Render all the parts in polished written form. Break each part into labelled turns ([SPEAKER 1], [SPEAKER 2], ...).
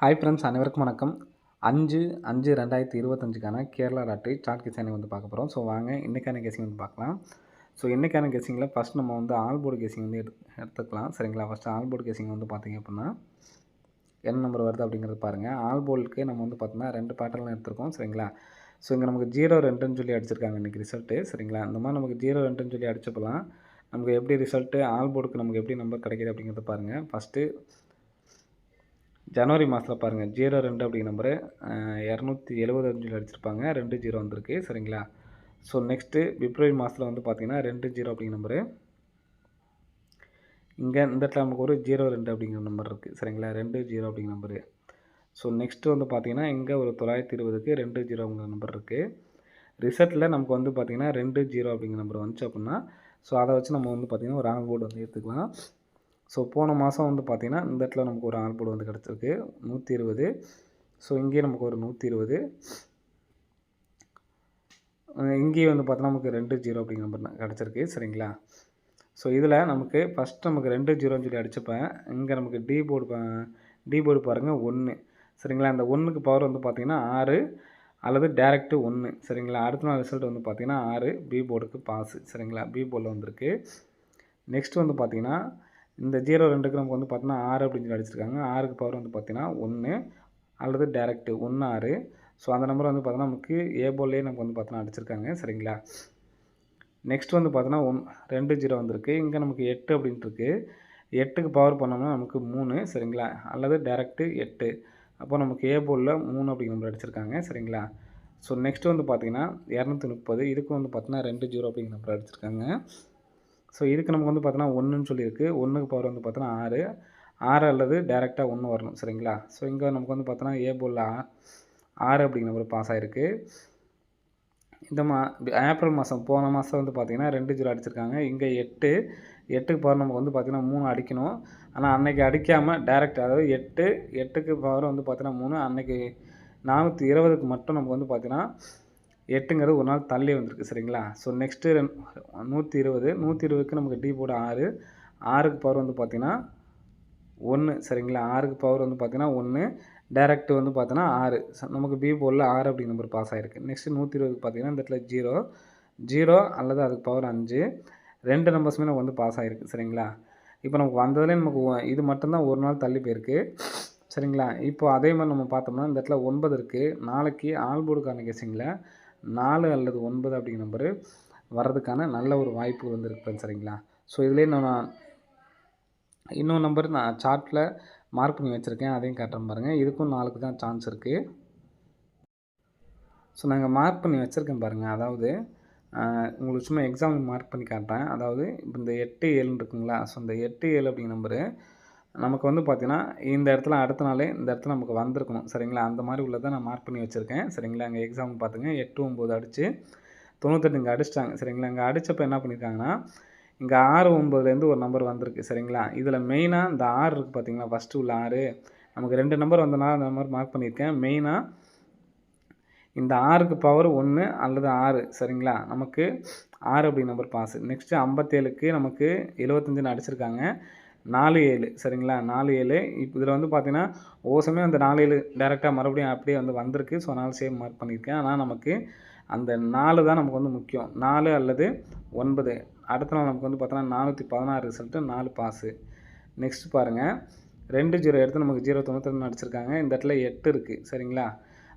[SPEAKER 1] Hi friends, அனைவருக்கும் வணக்கம். 5/5/2025க்கான Kerala lottery chart guessing வந்து பார்க்க போகிறோம். ஸோ வாங்க இன்றைக்கான கெஸிங் வந்து பார்க்கலாம். ஸோ இன்றைக்கான கெஸிங்கில் ஃபஸ்ட் நம்ம வந்து ஆல் போர்டு கெஸிங் வந்து எடுத்துக்கலாம். சரிங்களா? ஃபஸ்ட்டு ஆல் போர்டு கெஸிங் வந்து பார்த்திங்க அப்படின்னா என்ன நம்பர் வருது அப்படிங்கிறது பாருங்கள். ஆல் போர்டுக்கு நம்ம வந்து பார்த்தோம்னா 2 பேட்டர்லாம் எடுத்துருக்கோம். சரிங்களா? ஸோ இங்கே நமக்கு 0-2ன்னு சொல்லி அடிச்சிருக்காங்க இன்றைக்கி ரிசல்ட்டு. சரிங்களா? இந்த மாதிரி நமக்கு 0-2ன்னு சொல்லி அடிச்சப்பலாம் நமக்கு எப்படி ரிசல்ட்டு ஆல் போர்டுக்கு நமக்கு எப்படி நம்பர் கிடைக்கிது அப்படிங்கிறத பாருங்கள். ஃபஸ்ட்டு ஜனவரி மாதத்தில் பாருங்கள் 02 அப்படிங்கிற நம்பரு 275 அடிச்சிருப்பாங்க, 20 வந்திருக்கு. சரிங்களா? ஸோ நெக்ஸ்ட்டு பிப்ரவரி மாதத்தில் வந்து பார்த்திங்கன்னா 20 அப்படிங்கிற நம்பரு இங்கே இந்த இடத்துல நமக்கு ஒரு 02 அப்படிங்கிற நம்பர் இருக்குது. சரிங்களா? 20 அப்படிங்கிற நம்பரு. ஸோ நெக்ஸ்ட்டு வந்து பார்த்திங்கன்னா இங்கே ஒரு 920க்கு 20 அப்படிங்கிற நம்பர் இருக்குது. ரிசல்ட்டில் நமக்கு வந்து பார்த்திங்கன்னா 20 அப்படிங்கிற நம்பர் வந்துச்சு அப்படின்னா ஸோ அதை வச்சு நம்ம வந்து பார்த்திங்கன்னா ஒரு ஆல் போர்டு வந்து எடுத்துக்கலாம். ஸோ போன மாதம் வந்து பார்த்திங்கன்னா இந்த இடத்துல நமக்கு ஒரு ஆல் போர்டு வந்து கிடச்சிருக்கு 120. ஸோ இங்கேயும் நமக்கு ஒரு 120. இங்கேயும் வந்து பார்த்தோன்னா நமக்கு 20 அப்படிங்கிற நம்பர் கிடச்சிருக்கு. சரிங்களா? ஸோ இதில் நமக்கு ஃபஸ்ட் நமக்கு 20ன்னு சொல்லி அடித்தப்பேன். இங்கே நமக்கு டி போர்டு பாருங்கள் 1. சரிங்களா? இந்த 1க்கு பவர் வந்து பார்த்திங்கன்னா 6 அல்லது டேரெக்ட்டு 1. சரிங்களா? அடுத்த நாள் ரிசல்ட் வந்து பார்த்திங்கன்னா 6 பி போர்டுக்கு பாஸு. சரிங்களா? பி போர்டில் வந்திருக்கு. நெக்ஸ்ட் வந்து பார்த்திங்கன்னா இந்த 02க்கு நமக்கு வந்து பார்த்தோன்னா 6 அப்படின்னு சொல்லி அடிச்சிருக்காங்க. 6க்கு பவர் வந்து பார்த்தீங்கன்னா 1 அல்லது டேரெக்ட்டு 1 6. ஸோ அந்த நம்பர் வந்து பார்த்தோன்னா நமக்கு ஏ போர்ட்லேயே நமக்கு வந்து பார்த்தோன்னா அடிச்சிருக்காங்க. சரிங்களா? நெக்ஸ்ட் வந்து பார்த்தோன்னா 20 வந்திருக்கு. இங்கே நமக்கு 8 அப்படின்ட்டு இருக்குது. 8க்கு பவர் பண்ணோம்னா நமக்கு 3. சரிங்களா? அல்லது டேரெக்ட்டு 8. அப்போ நமக்கு ஏ போர்டில் 3 அப்படிங்கிற நம்பர் அடிச்சிருக்காங்க. சரிங்களா? ஸோ நெக்ஸ்ட் வந்து பார்த்திங்கன்னா 230. இதுக்கு வந்து பார்த்தோன்னா 20 அப்படிங்கிற நம்பர் அடிச்சிருக்காங்க. ஸோ இதுக்கு நமக்கு வந்து பார்த்தோன்னா 1ன்னு சொல்லியிருக்கு. 1க்கு பவர் வந்து பார்த்தோன்னா 6. 6 அல்லது டேரெக்டாக 1 வரணும். சரிங்களா? ஸோ இங்கே நமக்கு வந்து பார்த்தோன்னா ஏ போர்டில் 6 அப்படிங்கிற நம்பர் பாஸ் ஆகிருக்கு. இந்த ஏப்ரல் மாதம் போன மாதம் வந்து பார்த்திங்கன்னா 20 அடிச்சிருக்காங்க. இங்கே 8க்கு பவர் நமக்கு வந்து பார்த்திங்கன்னா 3 அடிக்கணும். ஆனால் அன்றைக்கி அடிக்காமல் டேரெக்ட் அதாவது 8க்கு பவர் வந்து பார்த்திங்கன்னா 3 அன்றைக்கி 420க்கு மட்டும் நமக்கு வந்து பார்த்திங்கன்னா 8ங்கிறது ஒரு நாள் தள்ளி வந்திருக்கு. சரிங்களா? ஸோ நெக்ஸ்ட்டு 120க்கு நமக்கு டி போர்டு 6. 6க்கு பவர் வந்து பார்த்திங்கன்னா 1. சரிங்களா? 6க்கு பவர் வந்து பார்த்திங்கன்னா 1. டேரெக்ட் வந்து பார்த்தோன்னா 6. நமக்கு பி போர்டில் 6 அப்படிங்கிற நம்பர் பாஸ் ஆகிருக்கு. நெக்ஸ்ட்டு 120க்கு பார்த்திங்கன்னா இந்த இடத்துல 0 அல்லது அதுக்கு பவர் 5. 2 நம்பர்ஸுமே நமக்கு வந்து பாஸ் ஆகிருக்கு. சரிங்களா? இப்போ நமக்கு வந்ததுலேயே நமக்கு இது மட்டும்தான் ஒரு நாள் தள்ளி போயிருக்கு. சரிங்களா? இப்போ அதே மாதிரி நம்ம பார்த்தோம்னா இந்த இடத்துல 9 இருக்குது. நாளைக்கு ஆல் போர்டுக்கான கெஸிங்கில் 4 அல்லது 9 அப்படிங்கிற நம்பரு வர்றதுக்கான நல்ல ஒரு வாய்ப்பு வந்து இருக்குது. சரிங்களா? ஸோ இதுலேயே நான் இன்னொரு நம்பர் நான் சார்ட்டில் மார்க் பண்ணி வச்சுருக்கேன். அதையும் காட்டுறேன் பாருங்கள். இதுக்கும் 4க்கு தான் சான்ஸ் இருக்குது. ஸோ நாங்கள் மார்க் பண்ணி வச்சுருக்கேன் பாருங்கள். அதாவது உங்களுக்கு சும்மா எக்ஸாம்பிள் மார்க் பண்ணி காட்டுறேன். அதாவது இப்போ இந்த 8 7ன்னு இருக்குங்களா? ஸோ இந்த 8 7 அப்படிங்கிற நம்பரு நமக்கு வந்து பார்த்திங்கன்னா இந்த இடத்துல அடுத்த நாள் இந்த இடத்துல நமக்கு வந்திருக்கணும். சரிங்களா? அந்த மாதிரி உள்ளதை நான் மார்க் பண்ணி வச்சுருக்கேன். சரிங்களா? அங்கே எக்ஸாம்பிள் பார்த்துங்க. 8 9 அடித்து 98 இங்கே அடிச்சிட்டாங்க. சரிங்களா? இங்கே அடித்தப்போ என்ன பண்ணியிருக்காங்கன்னா இங்கே 6 9லேருந்து ஒரு நம்பர் வந்திருக்கு. சரிங்களா? இதில் மெயினாக இந்த 6 இருக்குது பார்த்திங்களா? ஃபஸ்ட்டு உள்ள 6 நமக்கு 2 நம்பர் வந்தனால அந்த நம்பர் மார்க் பண்ணியிருக்கேன். மெயினாக இந்த 6க்கு பவர் 1 அல்லது 6. சரிங்களா? நமக்கு 6 அப்படி நம்பர் பாஸு. நெக்ஸ்ட்டு 57க்கு நமக்கு 75ன்னு அடிச்சிருக்காங்க. 4 7. சரிங்களா? 4 7. இப்போ இதில் வந்து பார்த்தீங்கன்னா சமயம் அந்த 4 7 டேரெக்டாக மறுபடியும் அப்படியே வந்து வந்திருக்கு. ஸோ அதனால் சேம் மார்க் பண்ணியிருக்கேன். ஆனால் நமக்கு அந்த 4 தான் நமக்கு வந்து முக்கியம். 4 அல்லது 9. அடுத்த நாள் நமக்கு வந்து பார்த்தோன்னா 416 ரிசல்ட்டு 4 பாஸு. நெக்ஸ்ட் பாருங்கள் 20 எடுத்து நமக்கு 092 அடிச்சிருக்காங்க. இந்த இடத்துல 8 இருக்குது. சரிங்களா?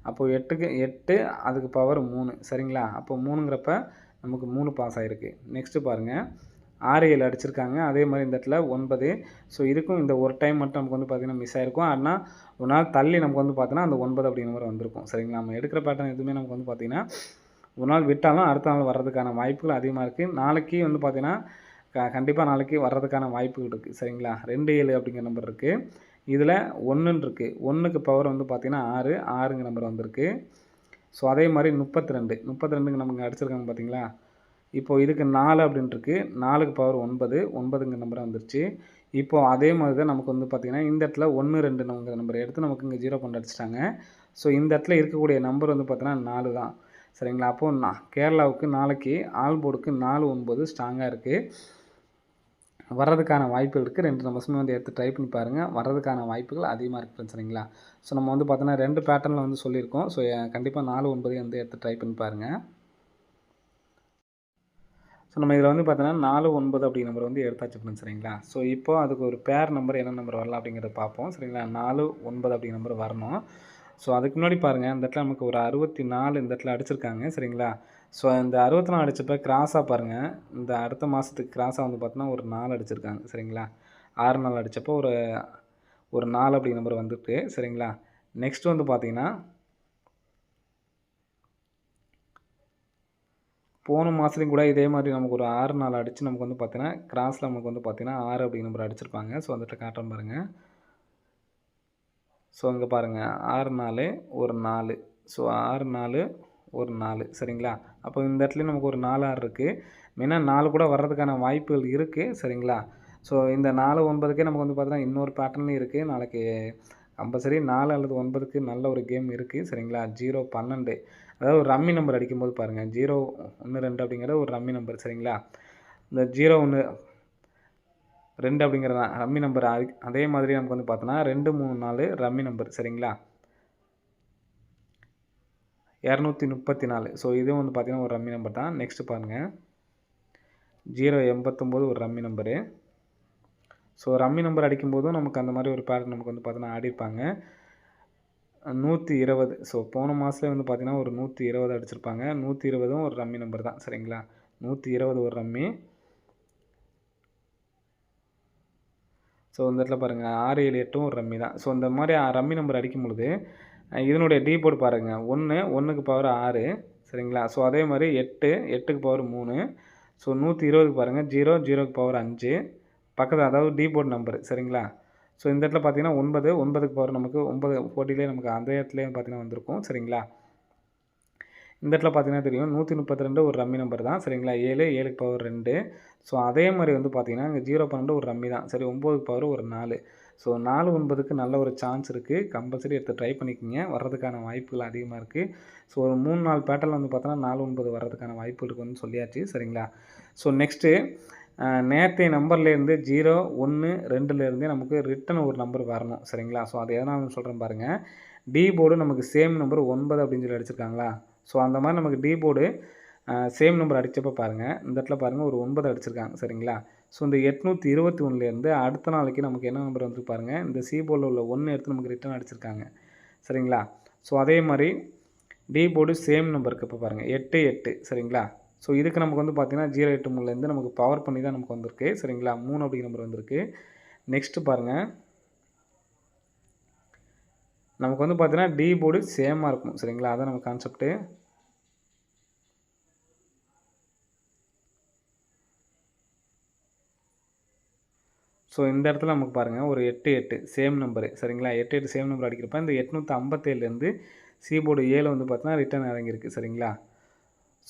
[SPEAKER 1] அப்போது 8க்கு 8 அதுக்கு பவர் 3. சரிங்களா? அப்போ 3ங்கிறப்ப நமக்கு 3 பாஸ் ஆகிருக்கு. நெக்ஸ்ட்டு பாருங்கள் 6 7 அடிச்சிருக்காங்க. அதே மாதிரி இந்த இடத்துல 9. ஸோ இதுக்கும் இந்த ஒரு டைம் மட்டும் நமக்கு வந்து பார்த்திங்கன்னா மிஸ் ஆகிருக்கும். ஆனால் ஒரு நாள் தள்ளி நமக்கு வந்து பார்த்தோன்னா அந்த 9 அப்படிங்கிற மாதிரி வந்திருக்கும். சரிங்களா? நம்ம எடுக்கிற பேட்டர்ன் எதுவுமே நமக்கு வந்து பார்த்திங்கன்னா ஒரு நாள் விட்டாலும் அடுத்த நாள் வர்றதுக்கான வாய்ப்புகள் அதிகமாக இருக்குது. நாளைக்கு வந்து பார்த்திங்கன்னா கண்டிப்பாக நாளைக்கு வர்றதுக்கான வாய்ப்புகள் இருக்குது. சரிங்களா? 2 7 அப்படிங்கிற நம்பர் இருக்குது. இதில் 1ன்னு இருக்குது. 1க்கு பவர் வந்து பார்த்திங்கன்னா 6 6ங்கிற நம்பர் வந்திருக்கு. ஸோ அதே மாதிரி 32க்கு நமக்கு அடிச்சிருக்காங்க பார்த்திங்களா? இப்போது இதுக்கு 4 அப்படின்ட்டுருக்கு. 4க்கு பவர் 9 9ங்கிற நம்பர் வந்துருச்சு. இப்போது அதே மாதிரி தான் நமக்கு வந்து பார்த்திங்கன்னா இந்த இடத்துல 1 2ங்கிற நம்பர் எடுத்து நமக்கு இங்கே 0 பண்ணி அடிச்சிட்டாங்க. ஸோ இந்த இடத்துல இருக்கக்கூடிய நம்பர் வந்து பார்த்தீங்கன்னா 4 தான். சரிங்களா? அப்போது கேரளாவுக்கு நாளைக்கு ஆல் போர்டுக்கு 4 9 ஸ்ட்ராங்காக இருக்குது. வர்றதுக்கான வாய்ப்புகள் இருக்குது. 2 நம்பர்ஸுமே வந்து எடுத்து ட்ரை பண்ணி பாருங்கள். வர்றதுக்கான வாய்ப்புகள் அதிகமாக இருக்குது ஃப்ரெண்ட்ஸ் சரிங்களா. ஸோ நம்ம வந்து பார்த்தோன்னா 2 பேட்டர்னில் வந்து சொல்லியிருக்கோம். ஸோ கண்டிப்பாக 4, 9 வந்து எடுத்து ட்ரை பண்ணி பாருங்கள். ஸோ நம்ம இதில் வந்து பார்த்தோன்னா 4, 9 அப்படிங்கிற நம்பர் வந்து எடுத்தாச்சு ஃப்ரெண்ட்ஸ் சரிங்களா. ஸோ இப்போ அதுக்கு ஒரு பேர் நம்பர் என்ன நம்பர் வரலாம் அப்படிங்கிறத பார்ப்போம் சரிங்களா. 4, 9 அப்படிங்கிற நம்பர் வரணும். ஸோ அதுக்கு முன்னாடி பாருங்கள், இந்த இடத்துல நமக்கு ஒரு 64 இந்த இடத்துல அடிச்சிருக்காங்க சரிங்களா. ஸோ இந்த 64 அடிச்சப்போ கிராஸாக பாருங்கள், இந்த அடுத்த மாதத்துக்கு கிராஸாக வந்து பார்த்தோன்னா ஒரு 4 அடிச்சிருக்காங்க சரிங்களா. 6 நாள் அடித்தப்போ ஒரு 4 அப்படிங்கிற நம்பர் வந்துட்டு சரிங்களா. நெக்ஸ்ட் வந்து பார்த்தீங்கன்னா போன மாதத்துலையும் கூட இதே மாதிரி நமக்கு ஒரு 6 நாள் அடித்து நமக்கு வந்து பார்த்தீங்கன்னா கிராஸில் நமக்கு வந்து பார்த்தீங்கன்னா 6 அப்படிங்கிற நம்பர் அடிச்சிருப்பாங்க. ஸோ அந்த இடத்துல காட்டுறேன் பாருங்கள். ஸோ இங்கே பாருங்கள் 6 4 ஒரு 4. ஸோ 6 4 ஒரு 4 சரிங்களா. அப்போ இந்த இடத்துலையும் நமக்கு ஒரு 4 6 இருக்குது. மெயினாக 4 கூட வர்றதுக்கான வாய்ப்புகள் இருக்குது சரிங்களா. ஸோ இந்த 4 9க்கே நமக்கு வந்து பார்த்தீங்கன்னா இன்னொரு பேட்டர்ன்லையும் இருக்குது. நாளைக்கு கம்பல்சரி 4 அல்லது 9க்கு நல்ல ஒரு கேம் இருக்குது சரிங்களா. 0 12 அதாவது ஒரு ரம்மி நம்பர் அடிக்கும்போது பாருங்கள் 0 1 2 அப்படிங்கிறது ஒரு ரம்மி நம்பர் சரிங்களா. இந்த 0 1 2 அப்படிங்கிற ரம்மி நம்பர் அதே மாதிரி நமக்கு வந்து பார்த்தோன்னா 2 3 4 ரம்மி நம்பர் சரிங்களா. 234 ஸோ இதுவும் வந்து பார்த்தீங்கன்னா ஒரு ரம்மி நம்பர் தான். நெக்ஸ்ட்டு பாருங்கள் 089 ஒரு rummy number. So rummy number அடிக்கும்போதும் நமக்கு அந்த மாதிரி ஒரு பேட்டர்ன் நமக்கு வந்து பார்த்தோன்னா ஆடிருப்பாங்க. 120 ஸோ போன மாதத்துல வந்து பார்த்தீங்கன்னா ஒரு 120 அடிச்சிருப்பாங்க. 120ம் ஒரு ரம்மி நம்பர் தான் சரிங்களா. 120 ஒரு ரம்மி. ஸோ இந்த இடத்துல பாருங்கள் 6 7 8ம் ஒரு ரம்மி தான். ஸோ இந்த மாதிரி ரம்மி நம்பர் அடிக்கும் பொழுது இதனுடைய டி போர்டு பாருங்கள் 1 1க்கு பவர் 6 சரிங்களா. ஸோ அதே மாதிரி 8 8க்கு பவர் 3. ஸோ 120க்கு பாருங்கள் 0 0க்கு பவர் 5 பக்கத்தில் அதாவது டி போர்டு நம்பர் சரிங்களா. ஸோ இந்த இடத்துல பார்த்தீங்கன்னா 9 9க்கு பவர் நமக்கு 9 போட்டியிலே நமக்கு அந்த இடத்துலேயே பார்த்தீங்கன்னா வந்திருக்கும் சரிங்களா. இந்த இடத்துல பார்த்தீங்கன்னா தெரியும் 132 ஒரு ரம்மி நம்பர் தான் சரிங்களா. 7 7க்கு பவர் 2. ஸோ அதே மாதிரி வந்து பார்த்தீங்கன்னா இங்கே 0 12 ஒரு ரம்மி தான் சரி. 9க்கு பவர் ஒரு 4. ஸோ 4 9க்கு நல்ல ஒரு சான்ஸ் இருக்குது. கம்பல்சரி எடுத்து ட்ரை பண்ணிக்கோங்க. வர்றதுக்கான வாய்ப்புகள் அதிகமாக இருக்குது. ஸோ ஒரு 3 4 பேட்டர்னில் வந்து பார்த்தோன்னா 4 9 வர்றதுக்கான வாய்ப்பு இருக்குன்னு சொல்லியாச்சு சரிங்களா. ஸோ நெக்ஸ்ட்டு நேற்றைய நம்பர்லேருந்து 0 1 2லேருந்தே நமக்கு ரிட்டன் ஒரு நம்பர் வரணும் சரிங்களா. ஸோ அது எதனால் சொல்கிறேன் பாருங்கள். டி போர்டு நமக்கு சேம் நம்பர் 9 அப்படின்னு சொல்லி அடிச்சிருக்காங்களா. ஸோ அந்த மாதிரி நமக்கு டி போர்டு சேம் நம்பர் அடித்தப்போ பாருங்கள், இந்த இடத்துல பாருங்கள் ஒரு 9 அடிச்சிருக்காங்க சரிங்களா. ஸோ இந்த 821லேருந்து அடுத்த நாளைக்கு நமக்கு என்ன நம்பர் வந்து பாருங்கள், இந்த சி போர்டில் உள்ள 1 எடுத்து நமக்கு ரிட்டன் அடிச்சிருக்காங்க சரிங்களா. ஸோ அதே மாதிரி டி போர்டு சேம் நம்பருக்கு இப்போ பாருங்கள் 8 8 சரிங்களா. ஸோ இதுக்கு நமக்கு வந்து பார்த்தீங்கன்னா 083லேருந்து நமக்கு பவர் பண்ணி தான் நமக்கு வந்திருக்கு சரிங்களா. 3 அப்படிங்கிற நம்பர் வந்திருக்கு. நெக்ஸ்ட்டு பாருங்கள் நமக்கு வந்து பார்த்தீங்கன்னா டி போர்டு சேமாக இருக்கும் சரிங்களா. அதான் நம்ம கான்செப்ட்டு. ஸோ இந்த இடத்துல நமக்கு பாருங்கள் ஒரு 8 8 சேம் நம்பரு சரிங்களா. 8 8 சேம் நம்பர் அடிக்கிறப்ப இந்த 857லேருந்து சி போர்டு 7 வந்து பார்த்தீங்கன்னா ரிட்டன் இறங்கியிருக்கு சரிங்களா.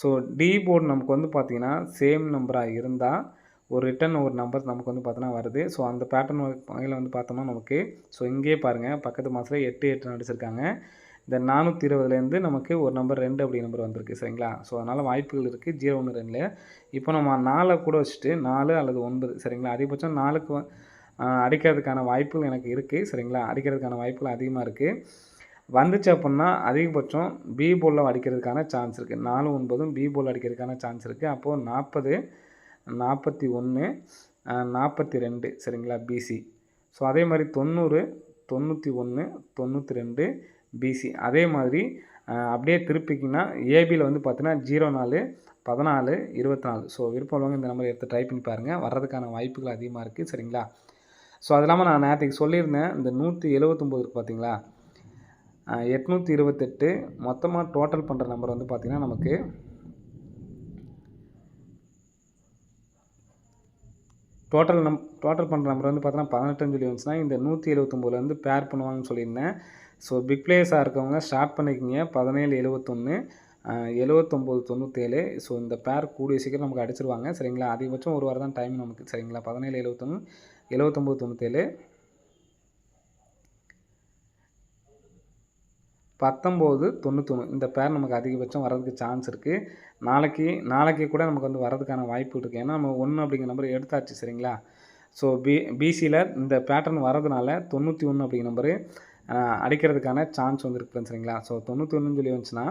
[SPEAKER 1] ஸோ டி போர்டு நமக்கு வந்து பார்த்தீங்கன்னா சேம் நம்பராக இருந்தால் ஒரு ரிட்டன் ஒரு நம்பர் நமக்கு வந்து பார்த்தோன்னா வருது. ஸோ அந்த பேட்டர்ன் வகையில் வந்து பார்த்தோம்னா நமக்கு ஸோ இங்கேயே பாருங்கள் பக்கத்து மாதத்தில் 8 8 அடிச்சிருக்காங்க. இந்த 420லேருந்து நமக்கு ஒரு நம்பர் 2 அப்படி நம்பர் வந்திருக்கு சரிங்களா. ஸோ அதனால் வாய்ப்புகள் இருக்குது 0 1 2ல். இப்போ நம்ம 4 கூட வச்சுட்டு 4 அல்லது 9 சரிங்களா. அதிகபட்சம் 4க்கு அடிக்கிறதுக்கான வாய்ப்புகள் எனக்கு இருக்குது சரிங்களா. அடிக்கிறதுக்கான வாய்ப்புகள் அதிகமாக இருக்குது. வந்துச்சு அப்படின்னா அதிகபட்சம் பி போலில் அடிக்கிறதுக்கான சான்ஸ் இருக்குது. 4 9ம் பி போல் அடிக்கிறதுக்கான சான்ஸ் இருக்குது. அப்போது 40 41 42 சரிங்களா பிசி. ஸோ அதே மாதிரி 90 91 92 பிசி. அதே மாதிரி அப்படியே திருப்பிக்கிங்கன்னா ஏபியில் வந்து பார்த்தீங்கன்னா 04 14 24. ஸோ விருப்பம் உள்ளவங்க இந்த நம்பரை எடுத்து ட்ரை பண்ணி பாருங்கள். வர்றதுக்கான வாய்ப்புகள் அதிகமாக இருக்குது சரிங்களா. ஸோ அது இல்லாமல் நான் நேற்றுக்கு சொல்லியிருந்தேன் இந்த 179 இருக்குது பார்த்தீங்களா. 828 மொத்தமாக டோட்டல் பண்ணுற நம்பர் வந்து பார்த்திங்கன்னா நமக்கு டோட்டல் பண்ணுற நம்பர் வந்து பார்த்தோன்னா 18ன்னு சொல்லி வந்துச்சுன்னா இந்த 179லேருந்து பேர் பண்ணுவாங்கன்னு சொல்லியிருந்தேன். ஸோ பிக் பிளேயர்ஸாக இருக்கவங்க ஸ்டார்ட் பண்ணிக்கிங்க 17 71 79 97. ஸோ இந்த பேர் கூடிய சீக்கிரம் நமக்கு அடிச்சிருவாங்க சரிங்களா. அதிகபட்சம் ஒரு வாரம் தான் டைம் நமக்கு சரிங்களா. 17 71 79 97 19 91 இந்த பேர் நமக்கு அதிகபட்சம் வரதுக்கு சான்ஸ் இருக்குது. நாளைக்கு கூட நமக்கு வந்து வரதுக்கான வாய்ப்பு இருக்குது. ஏன்னா நம்ம 1 அப்படிங்கிற நம்பர் எடுத்தாச்சு சரிங்களா. ஸோ பிசியில் இந்த பேட்டர்ன் வரதுனால 91 அப்படிங்கிற நம்பரு அடிக்கிறதுக்கான சான்ஸ் வந்து இருக்குது சரிங்களா. ஸோ 91 சொல்லி வந்துச்சுன்னா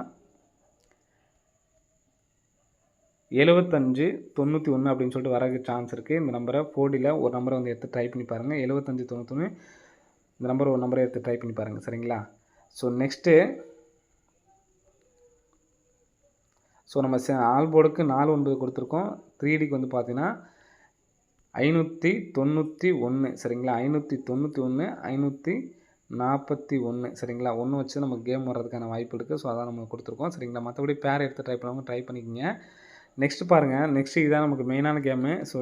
[SPEAKER 1] 75 91 அப்படின்னு சொல்லிட்டு வரதுக்கு சான்ஸ் இருக்குது. இந்த நம்பரை 4Dயில் ஒரு நம்பரை வந்து எடுத்து ட்ரை பண்ணி பாருங்கள். 75 91 இந்த நம்பர் ஒரு நம்பரை எடுத்து ட்ரை பண்ணி பாருங்கள் சரிங்களா. ஸோ நெக்ஸ்ட்டு நம்ம ஆல் போர்டுக்கு 4 கொடுத்துருக்கோம். 3Dக்கு வந்து பார்த்தீங்கன்னா 591 சரிங்களா. 591 541 சரிங்களா. 1 வச்சு நமக்கு கேம் வர்றதுக்கான வாய்ப்பு இருக்குது. ஸோ அதான் நம்ம கொடுத்துருக்கோம் சரிங்களா. மற்றபடி பேர் எடுத்து ட்ரை பண்ணுவாங்க, ட்ரை பண்ணிக்கோங்க. நெக்ஸ்ட்டு பாருங்கள், நெக்ஸ்ட்டு இதான் நமக்கு மெயினான கேமு. ஸோ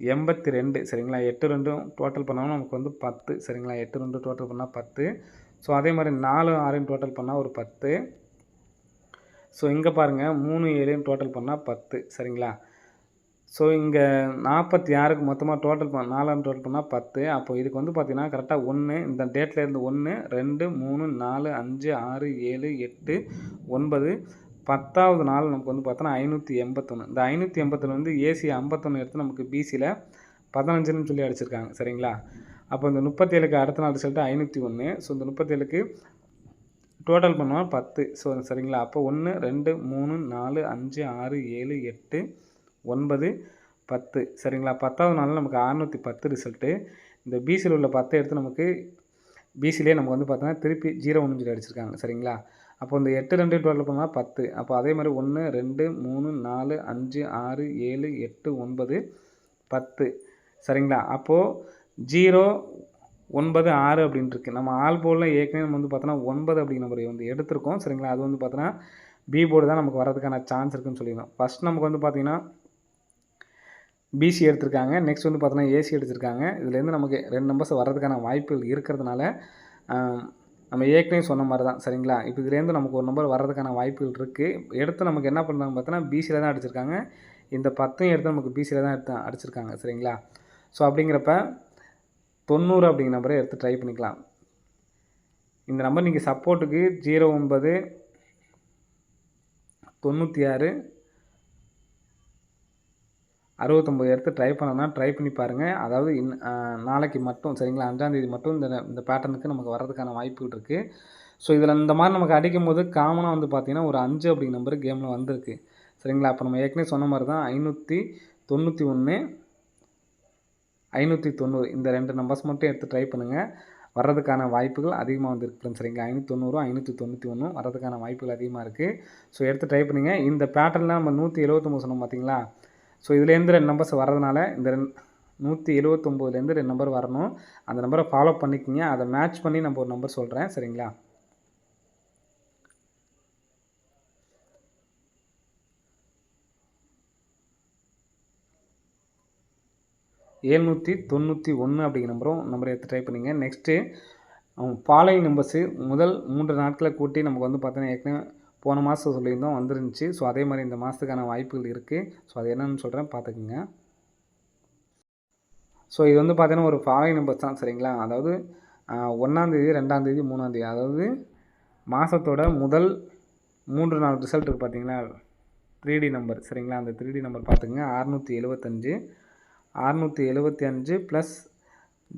[SPEAKER 1] 82 சரிங்களா. 8 2 டோட்டல் பண்ணாலும் நமக்கு வந்து 10 சரிங்களா. 8 2 டோட்டல் பண்ணால் 10. ஸோ அதே மாதிரி 4 6 டோட்டல் பண்ணால் ஒரு 10. ஸோ இங்கே பாருங்கள் 3 7 டோட்டல் பண்ணால் 10 சரிங்களா. ஸோ இங்கே 46க்கு மொத்தமாக டோட்டல் 4 டோட்டல் பண்ணால் 10. அப்போ இதுக்கு வந்து பார்த்திங்கன்னா கரெக்டாக 1 இந்த டேட்லேருந்து 1 2 3 4 5 6 7 8 9 10வது நாள் நமக்கு வந்து பார்த்தோன்னா 581. இந்த 581 வந்து ஏசி 51 எடுத்து நமக்கு பிசியில் 15ன்னு சொல்லி அடிச்சிருக்காங்க சரிங்களா. அப்போ இந்த 37க்கு அடுத்த நாள் ரிசல்ட்டு 501. ஸோ இந்த 37க்கு டோட்டல் பண்ணால் 10. ஸோ சரிங்களா. அப்போ 1 2 3 4 5 6 7 8 9 10 சரிங்களா. 10வது நாளில் நமக்கு 610 ரிசல்ட்டு. இந்த பிசியில் உள்ள 10 எடுத்து நமக்கு பிசிலே நமக்கு வந்து பார்த்தோன்னா திருப்பி 0 சொல்லி அடிச்சிருக்காங்க சரிங்களா. அப்போ இந்த 8 2 டோட்டல் பண்ணால் 10. அப்போ அதே மாதிரி 1 2 3 4 5 6 7 8 9 10 சரிங்களா. அப்போது 0 9 6 அப்படின்ட்டு இருக்குது. நம்ம ஆல் போர்டில் ஏற்கனவே நம்ம வந்து பார்த்தோன்னா 9 அப்படிங்கிற நம்பரை வந்து எடுத்திருக்கோம் சரிங்களா. அது வந்து பார்த்தோன்னா பி போர்டு தான் நமக்கு வரதுக்கான சான்ஸ் இருக்குதுன்னு சொல்லியிருந்தோம். ஃபஸ்ட் நமக்கு வந்து பார்த்திங்கன்னா பிசி எடுத்திருக்காங்க, நெக்ஸ்ட் வந்து பார்த்தோன்னா ஏசி எடுத்திருக்காங்க. இதுலேருந்து நமக்கு 2 நம்பர்ஸ் வர்றதுக்கான வாய்ப்புகள் இருக்கிறதுனால நம்ம ஏற்கனவே சொன்ன மாதிரி தான் சரிங்களா. இப்போ இதுலேருந்து நமக்கு ஒரு நம்பர் வர்றதுக்கான வாய்ப்புகள் இருக்குது. எடுத்து நமக்கு என்ன பண்ணுறாங்க பார்த்தோன்னா பிசியில் தான் அடிச்சிருக்காங்க. இந்த 10 எடுத்து நமக்கு பிசியில் தான் எடுத்து அடிச்சிருக்காங்க சரிங்களா. ஸோ அப்படிங்கிறப்ப 90 அப்படிங்கிற நம்பரை எடுத்து ட்ரை பண்ணிக்கலாம். இந்த நம்பர் நீங்கள் சப்போர்ட்டுக்கு 09 96 69 எடுத்து ட்ரை பண்ணனா ட்ரை பண்ணி பாருங்கள். அதாவது நாளைக்கு மட்டும் சரிங்களா, 5ஆம் தேதி மட்டும் இந்த பேட்டர்னுக்கு நமக்கு வர்றதுக்கான வாய்ப்புகள் இருக்குது. ஸோ இதில் இந்த மாதிரி நமக்கு அடிக்கும்போது காமனாக வந்து பார்த்திங்கன்னா ஒரு 5 அப்படிங்கிற நம்பர் கேமில் வந்திருக்கு சரிங்களா. அப்போ நம்ம ஏற்கனவே சொன்ன மாதிரி தான் 591 590 இந்த 2 நம்பர்ஸ் மட்டும் எடுத்து ட்ரை பண்ணுங்கள். வர்றதுக்கான வாய்ப்புகள் அதிகமாக வந்துருக்கு சரிங்களா. 590 591 வர்றதுக்கான வாய்ப்புகள் அதிகமாக இருக்குது. ஸோ எடுத்து ட்ரை பண்ணுங்கள். இந்த பேட்டர்னில் நம்ம 179 சொன்னோம் பார்த்திங்களா. ஸோ இதுலேருந்து 2 நம்பர்ஸ் வரதுனால இந்த 179லேருந்து 2 நம்பர் வரணும். அந்த நம்பரை ஃபாலோ பண்ணிக்கிங்க. அதை மேட்ச் பண்ணி நம்ம ஒரு நம்பர் சொல்கிறேன் சரிங்களா. $791 அப்படிங்கிற நம்பரை எடுத்து ட்ரை பண்ணிங்க. நெக்ஸ்ட்டு ஃபாலோயிங் நம்பர்ஸு முதல் 3 நாட்களை கூட்டி நமக்கு வந்து பார்த்தீங்கன்னா ஏற்கனவே போன மாதம் சொல்லியிருந்தோம் வந்துருந்துச்சு. ஸோ அதே மாதிரி இந்த மாதத்துக்கான வாய்ப்புகள் இருக்குது. ஸோ அது என்னென்னு சொல்கிறேன் பார்த்துக்குங்க. ஸோ இது வந்து பார்த்தீங்கன்னா ஒரு ஃபாலோயிங் நம்பர்ஸ் தான் சரிங்களா. அதாவது 1ஆம் தேதி 2ஆம் தேதி 3ஆம் தேதி அதாவது மாதத்தோட முதல் 3 நாள் ரிசல்ட் இருக்குது பார்த்தீங்களா 3D நம்பர் சரிங்களா. அந்த 3D நம்பர் பார்த்துக்குங்க. 675 675 ப்ளஸ்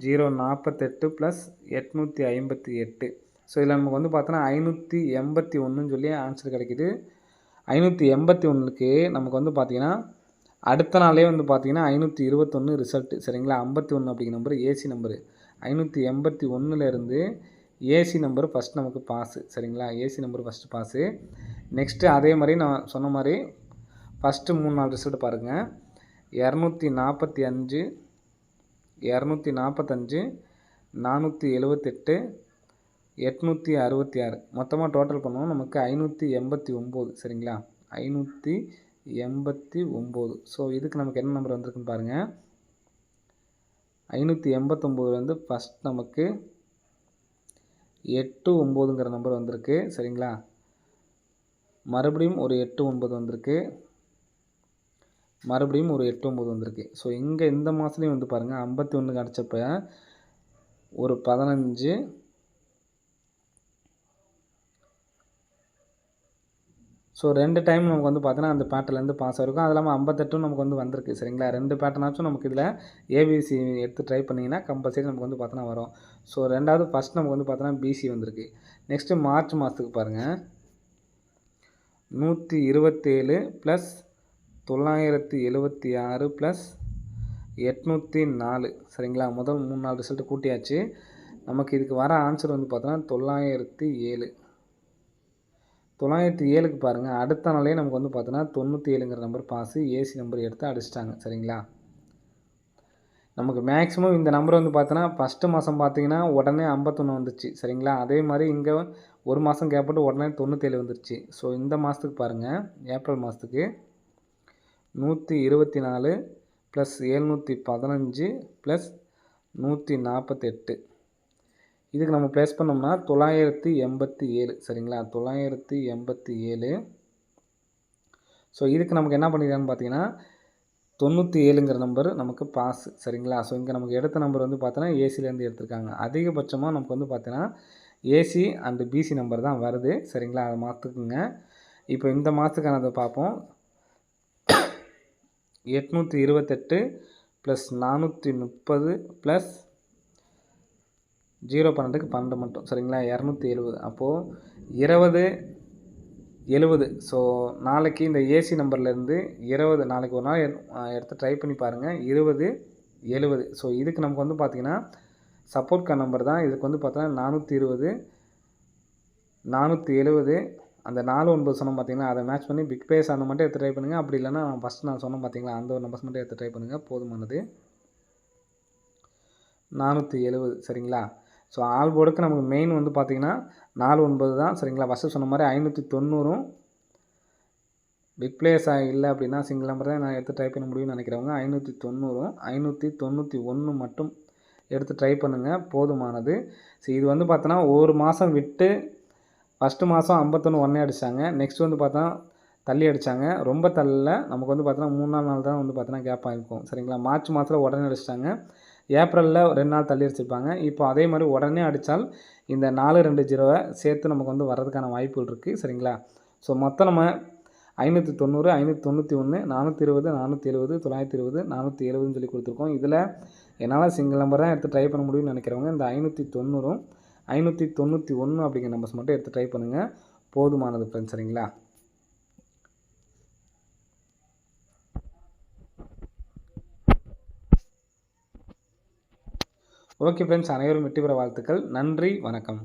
[SPEAKER 1] 048 ப்ளஸ் 858. ஸோ இதில் நமக்கு வந்து பார்த்தோன்னா 581 சொல்லி ஆன்சர் கிடைக்கிது. 581க்கு நமக்கு வந்து பார்த்திங்கன்னா அடுத்த நாளே வந்து பார்த்திங்கன்னா 521 ரிசல்ட்டு சரிங்களா. 51 அப்படிங்கிற நம்பர் ஏசி நம்பரு. 581லேருந்து ஏசி நம்பர் ஃபஸ்ட் நமக்கு பாஸு சரிங்களா. AC number first pass. Next அதே மாதிரி நான் சொன்ன மாதிரி ஃபஸ்ட்டு 3 நாள் ரிசல்ட் பாருங்கள். 245 245 478 866 மொத்தமாக டோட்டல் பண்ணுவோம். நமக்கு 589 சரிங்களா. 589. ஸோ இதுக்கு நமக்கு என்ன நம்பர் வந்திருக்குன்னு பாருங்கள். 589 வந்து ஃபஸ்ட் நமக்கு 89ங்கிற நம்பர் வந்திருக்கு சரிங்களா. மறுபடியும் ஒரு 89 வந்திருக்கு. மறுபடியும் ஒரு 89 வந்திருக்கு. ஸோ இங்கே இந்த மாதத்துலேயும் வந்து பாருங்கள் 51 அடித்தப்ப ஒரு 15 . ஸோ 2 டைம் நமக்கு வந்து பார்த்தீங்கன்னா அந்த பேட்டர்லேருந்து பாஸ் ஆகிருக்கும். அது இல்லாமல் 58ம் நமக்கு வந்து வந்திருக்கு சரிங்களா. 2 பேட்டர்னாச்சும் நமக்கு இதில் ஏபிசி எடுத்து ட்ரை பண்ணிங்கன்னா கம்பல்சரி நமக்கு வந்து பார்த்தோன்னா வரும். ஸோ 2வது ஃபஸ்ட் நமக்கு வந்து பார்த்தோன்னா பிசி வந்திருக்கு. நெக்ஸ்ட்டு மார்ச் மாதத்துக்கு பாருங்கள். 127 ப்ளஸ் 976 ப்ளஸ் 804 சரிங்களா. முதல் 3 4 ரிசல்ட்டு கூட்டியாச்சு. நமக்கு இதுக்கு வர ஆன்சர் வந்து பார்த்தோன்னா 907. 907க்கு பாருங்கள், அடுத்த நாளே நமக்கு வந்து பார்த்தோன்னா 97ங்கிற நம்பர் பாஸு, ஏசி நம்பர் எடுத்து அடிச்சிட்டாங்க சரிங்களா. நமக்கு மேக்ஸிமம் இந்த நம்பர் வந்து பார்த்தோன்னா ஃபஸ்ட்டு மாதம் பார்த்தீங்கன்னா உடனே 51 வந்துச்சு சரிங்களா. அதே மாதிரி இங்கே ஒரு மாதம் கேப் போட்டு உடனே 97 வந்துருச்சு. ஸோ இந்த மாதத்துக்கு பாருங்கள், ஏப்ரல் மாதத்துக்கு 124 ப்ளஸ் 715 ப்ளஸ் 148 இதுக்கு நம்ம ப்ளேஸ் பண்ணோம்னா 987 சரிங்களா. 987. ஸோ இதுக்கு நமக்கு என்ன பண்ணியிருக்காங்கன்னு பார்த்தீங்கன்னா 97ங்கிற நம்பர் நமக்கு பாஸ் சரிங்களா. ஸோ இங்கே நமக்கு எடுத்த நம்பர் வந்து பார்த்தோன்னா ஏசிலேருந்து எடுத்திருக்காங்க. அதிகபட்சமாக நமக்கு வந்து பார்த்தீங்கன்னா ஏசி அண்டு பிசி நம்பர் தான் வருது சரிங்களா. அதை மாற்றுக்குங்க. இப்போ இந்த மாதத்துக்கானதை பார்ப்போம். 828 ப்ளஸ் 430 ப்ளஸ் 0 12க்கு 12 மட்டும் சரிங்களா. 270. அப்போது 20 70. ஸோ நாளைக்கு இந்த ஏசி நம்பர்லேருந்து 20 நாளைக்கு ஒரு நாள் எடுத்து ட்ரை பண்ணி பாருங்கள். 20 70. ஸோ இதுக்கு நமக்கு வந்து பார்த்திங்கன்னா சப்போர்ட் கார்டு நம்பர் தான். இதுக்கு வந்து பார்த்தோன்னா 420 470 அந்த 49 சொன்னோம் பார்த்தீங்கன்னா, அதை மேட்ச் பண்ணி பிக் பேஸ் அந்த மட்டும் எடுத்து ட்ரை பண்ணுங்கள். அப்படி இல்லைன்னா ஃபஸ்ட்டு நான் சொன்னேன் பார்த்தீங்களா, அந்த ஒரு நம்பர்ஸ் மட்டும் எடுத்து ட்ரை பண்ணுங்கள், போதுமானது. 470 சரிங்களா. ஸோ ஆல் போர்டுக்கு நமக்கு மெயின் வந்து பார்த்திங்கன்னா 49 தான் சரிங்களா. ஃபஸ்ட்டு சொன்ன மாதிரி 590ம் பிக் பிளேயர்ஸ் இல்லை அப்படின்னா சிங்கிள் நம்பர் தான் நான் எடுத்து ட்ரை பண்ண முடியும்னு நினைக்கிறவங்க 590ம் 591 மட்டும் எடுத்து ட்ரை பண்ணுங்கள், போதுமானது. ஸோ இது வந்து பார்த்தோன்னா ஒரு மாதம் விட்டு ஃபஸ்ட்டு மாதம் 51 உடனே அடித்தாங்க. நெக்ஸ்ட் வந்து பார்த்தா தள்ளி அடித்தாங்க. ரொம்ப தள்ளல, நமக்கு வந்து பார்த்தோன்னா 3 நாள் தான் வந்து பார்த்தோன்னா கேப் ஆகிருக்கும் சரிங்களா. மார்ச் மாதத்தில் உடனே அடிச்சிட்டாங்க. ஏப்ரலில் 2 நாள் தள்ளி அடிச்சிருப்பாங்க. இப்போ அதே மாதிரி உடனே அடித்தால் இந்த 420 சேர்த்து நமக்கு வந்து வர்றதுக்கான வாய்ப்புகள் இருக்குது சரிங்களா. ஸோ மொத்தம் நம்ம 590 591 420 470 920 470ன்னு சொல்லி கொடுத்துருக்கோம். இதில் என்னால் சிங்கிள் நம்பர் தான் எடுத்து ட்ரை பண்ண முடியும்னு நினைக்கிறவங்க இந்த 590ம் 591 அப்படிங்கிற நம்பர்ஸ் மட்டும் எடுத்து ட்ரை பண்ணுங்கள், போதுமானது ஃப்ரெண்ட்ஸ் சரிங்களா. ஓகே ஃப்ரெண்ட்ஸ், அனைவரும் வெற்றி பெற வாழ்த்துக்கள். நன்றி, வணக்கம்.